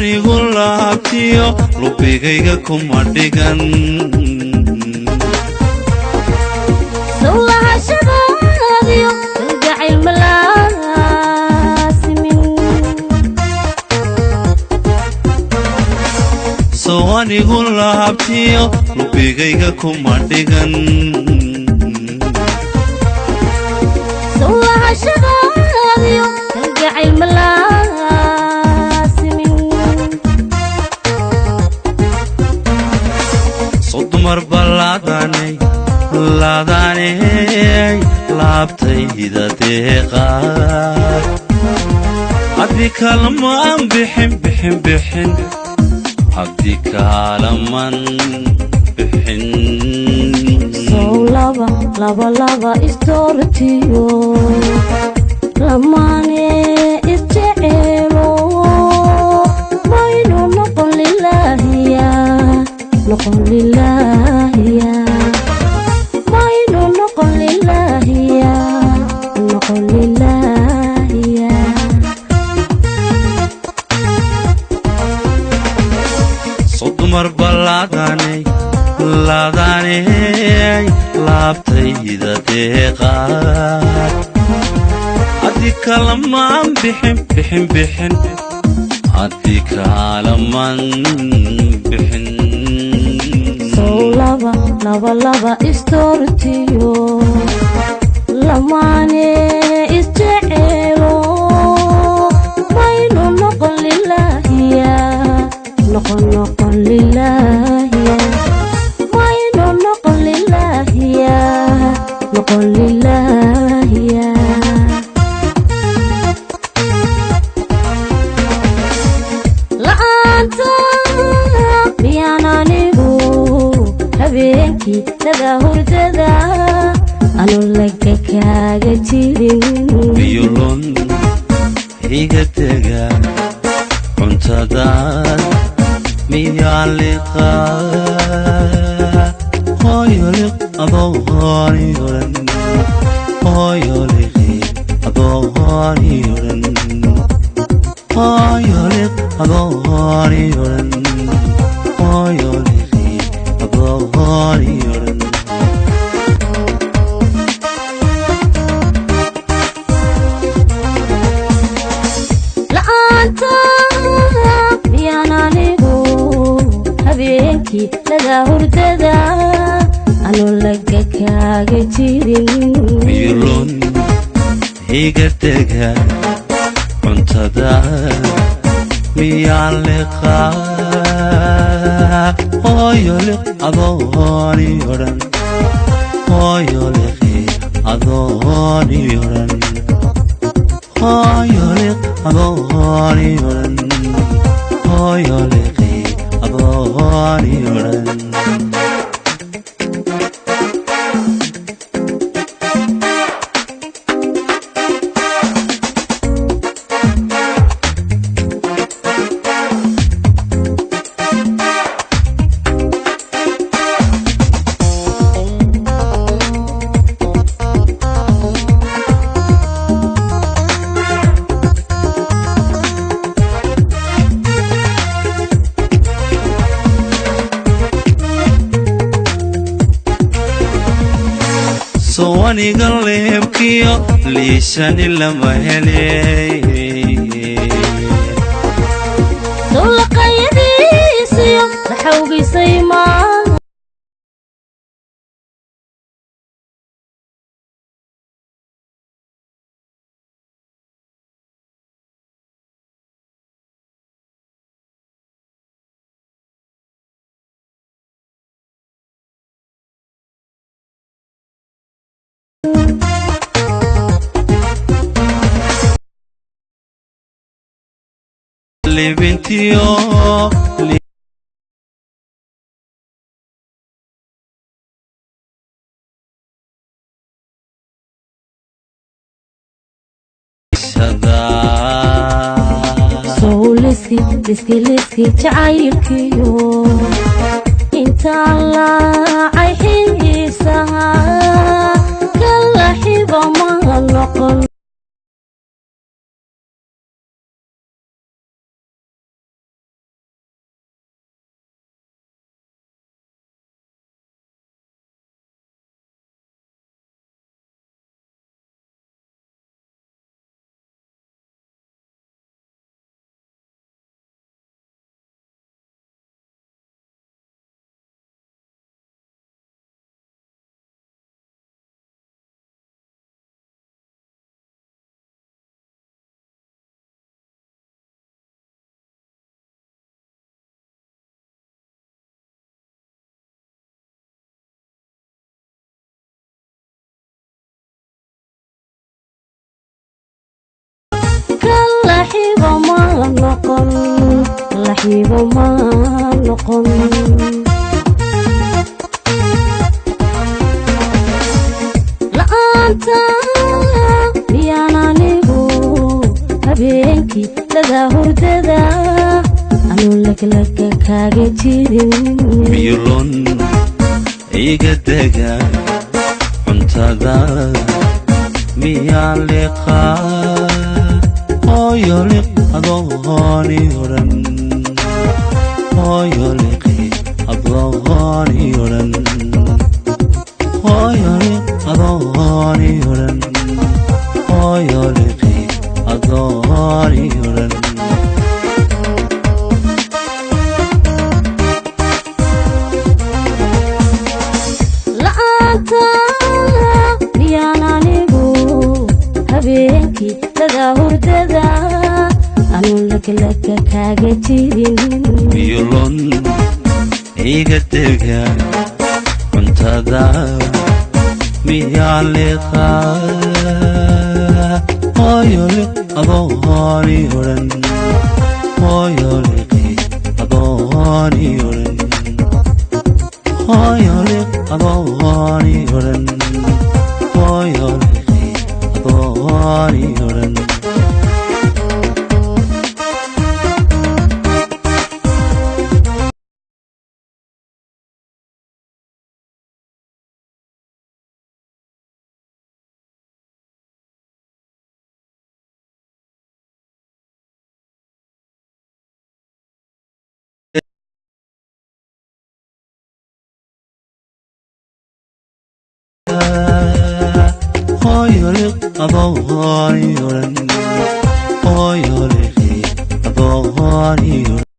sawanigu laabtiyo lubigayga kuma dhigan sawlaha shabaadiyo kalgacayl malaasimin sawanigu laabtiyo lubigayga kuma dhigan sawlaha shabaadiyo kalgacayl malaasimin sodumar baladanay laabtayda deeqaad haddi kalamaan bixin haddi kalaman bixin laba istortiyo lamaane isjeceelo maynu noqon lilaahiya maynu noqon lilaahiya sodumar baladanay laabtayda deeqaad haddi kalamaan bixin haddi kalaman bixin laba istortiyo lamaane isjeceelo maynu noqon lilaahiya noqon lilaahiya maynu noqon lilaahiya noqon lilaahiya la'aanta miyaan anigu habeenkii laga hurdada anu laga kaaga jirin biyolon iga tega cuntadaad miyaan liqaa hooyoliq adoo hooniyoran hooyoliqi adoo hooniyoran hooyoliq adoo hooniyoran hooyoliqi adoo hooniyoran la'aanta miyaan anigu habeenkii laga hurdada anu laga kaaga jirin biyolon iga tega cuntada miyaan liqaa hooyoliq adoo hooniyoran hooyoliqi adoo hooniyoran hooyoliq adoo hooniyoran hooyoliqi adoo hooniyoran sawaniga leebkiyo liishani lama helay dulaqayadiisiyo laxawgisay maa libintiyo liski jacaylkiyo intaan laacay xiisaha kala xiba ma noqon noqon laxiibo ma noqon la'aanta miyaan anigu habeenkii laga hurdada anuu laglaga kaaga jirin miyulon iga dega cuntada miyaan liqaa hooyo liq adooni odhan hooyo liqi adooni odhan hooyo liq adooni odhan hooyo liqi adooni odhan la'aanta miyaan anigu habeenkii laga hurdada anuu laglaga kaaga jirin miyulon iga dega cuntada miyaan liqaa hooyo liq adooni odhan hooyo liqi adooni odhan hooyo liq adooni odhan hooyo liqi adooni odhan hooyo liq adooni odhan hooyo liqi adooni odhan